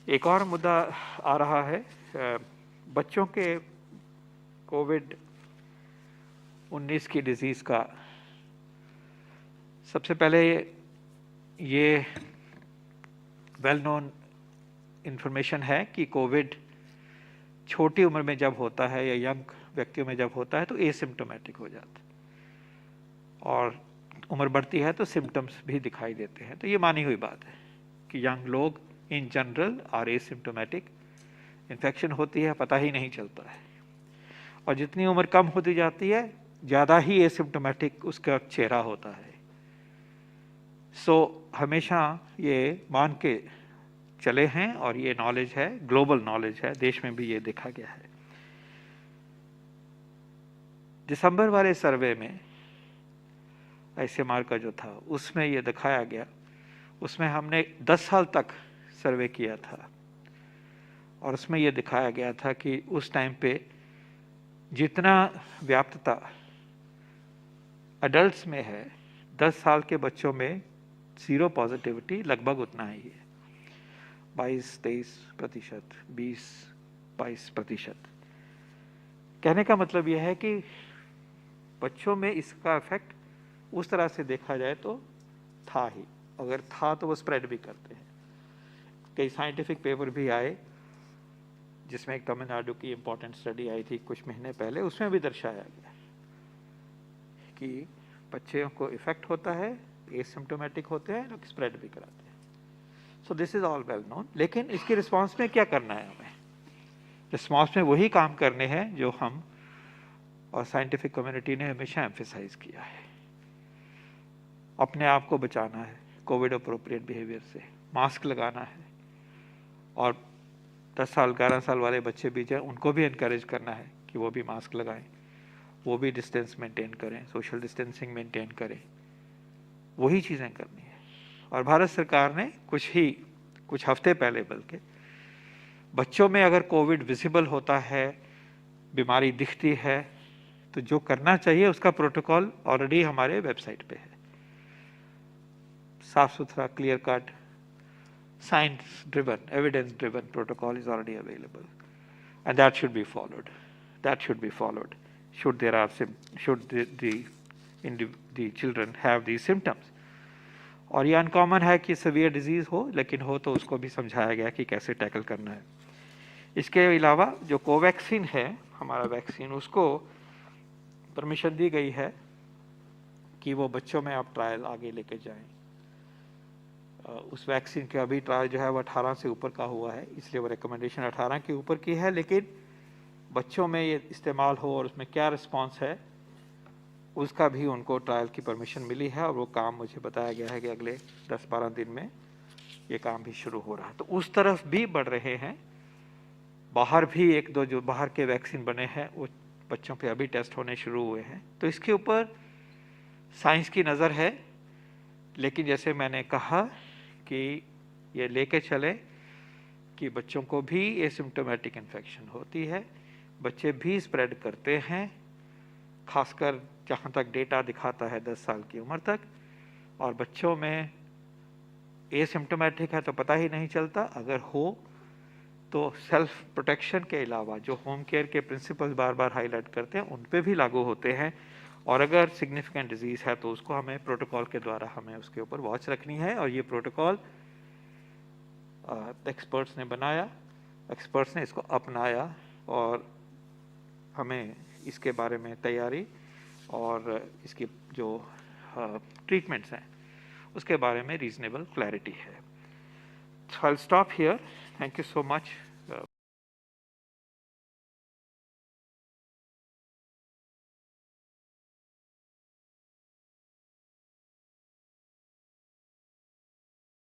एक और मुद्दा आ रहा है बच्चों के कोविड-19 की डिजीज़ का। सबसे पहले ये वेल नोन इन्फॉर्मेशन है कि कोविड छोटी उम्र में जब होता है या यंग व्यक्तियों में जब होता है तो एसिम्प्टोमेटिक हो जाता है, और उम्र बढ़ती है तो सिम्टम्स भी दिखाई देते हैं। तो ये मानी हुई बात है कि यंग लोग in general R asymptomatic, infection होती है पता ही नहीं चलता है, और जितनी उम्र कम होती जाती है ज़्यादा ही एसिम्प्टोमेटिक उसका चेहरा होता है। हमेशा ये मान के चले हैं, और ये नॉलेज है, ग्लोबल नॉलेज है, देश में भी ये देखा गया है। दिसंबर वाले सर्वे में ICMR का जो था उसमें ये दिखाया गया, उसमें हमने 10 साल तक सर्वे किया था, और उसमें ये दिखाया गया था कि उस टाइम पे जितना व्याप्तता एडल्ट्स में है 10 साल के बच्चों में जीरो पॉजिटिविटी लगभग उतना ही है, 22-23%, 20-22%। कहने का मतलब यह है कि बच्चों में इसका इफेक्ट उस तरह से देखा जाए तो था ही, अगर था तो वो स्प्रेड भी करते हैं। कई साइंटिफिक पेपर भी आए, जिसमें एक तमिलनाडु की इंपॉर्टेंट स्टडी आई थी कुछ महीने पहले, उसमें भी दर्शाया गया कि बच्चों को इफेक्ट होता है, एसिम्प्टोमेटिक होते हैं, लोग स्प्रेड भी कराते हैं। So this is all well known. लेकिन इसके रिस्पॉन्स में क्या करना है हमें? रिस्पॉन्स में वही काम करने हैं जो हम और साइंटिफिक कम्युनिटी ने हमेशा एम्फेसाइज किया है। अपने आप को बचाना है कोविड अप्रोप्रिएट बिहेवियर से, मास्क लगाना है, और 10 साल 11 साल वाले बच्चे भी जो उनको भी इनकरेज करना है कि वो भी मास्क लगाएं, वो भी डिस्टेंस मेंटेन करें, सोशल डिस्टेंसिंग मेंटेन करें, वही चीज़ें करनी है। और भारत सरकार ने कुछ हफ्ते पहले बल्कि बच्चों में अगर कोविड विजिबल होता है, बीमारी दिखती है, तो जो करना चाहिए उसका प्रोटोकॉल ऑलरेडी हमारे वेबसाइट पे है। साफ सुथरा, clear cut, science driven, evidence driven protocol is already available, and that should be followed. should the children have these symptoms। और ये अनकॉमन है कि सीवियर डिजीज हो, लेकिन हो तो उसको भी समझाया गया कि कैसे टैकल करना है। इसके अलावा जो कोवैक्सीन है हमारा वैक्सीन, उसको परमिशन दी गई है कि वो बच्चों में आप ट्रायल आगे लेके जाएं। उस वैक्सीन के अभी ट्रायल जो है वो 18 से ऊपर का हुआ है, इसलिए वो रिकमेंडेशन 18 के ऊपर की है, लेकिन बच्चों में ये इस्तेमाल हो और उसमें क्या रिस्पांस है उसका भी उनको ट्रायल की परमिशन मिली है, और वो काम मुझे बताया गया है कि अगले 10-12 दिन में ये काम भी शुरू हो रहा है। तो उस तरफ भी बढ़ रहे हैं। बाहर भी एक दो जो बाहर के वैक्सीन बने हैं वो बच्चों पे अभी टेस्ट होने शुरू हुए हैं। तो इसके ऊपर साइंस की नज़र है, लेकिन जैसे मैंने कहा कि ये लेके चले कि बच्चों को भी एसिम्प्टोमेटिक इन्फेक्शन होती है, बच्चे भी स्प्रेड करते हैं, खासकर जहाँ तक डेटा दिखाता है 10 साल की उम्र तक, और बच्चों में एसिम्प्टोमेटिक है तो पता ही नहीं चलता। अगर हो तो सेल्फ प्रोटेक्शन के अलावा जो होम केयर के प्रिंसिपल्स बार बार हाईलाइट करते हैं उन पे भी लागू होते हैं, और अगर सिग्निफिकेंट डिजीज़ है तो उसको हमें प्रोटोकॉल के द्वारा हमें उसके ऊपर वॉच रखनी है। और ये प्रोटोकॉल एक्सपर्ट्स ने बनाया, एक्सपर्ट्स ने इसको अपनाया, और हमें इसके बारे में तैयारी और इसकी जो ट्रीटमेंट्स हैं उसके बारे में रीजनेबल क्लैरिटी है। So I'll stop here. Thank you so much.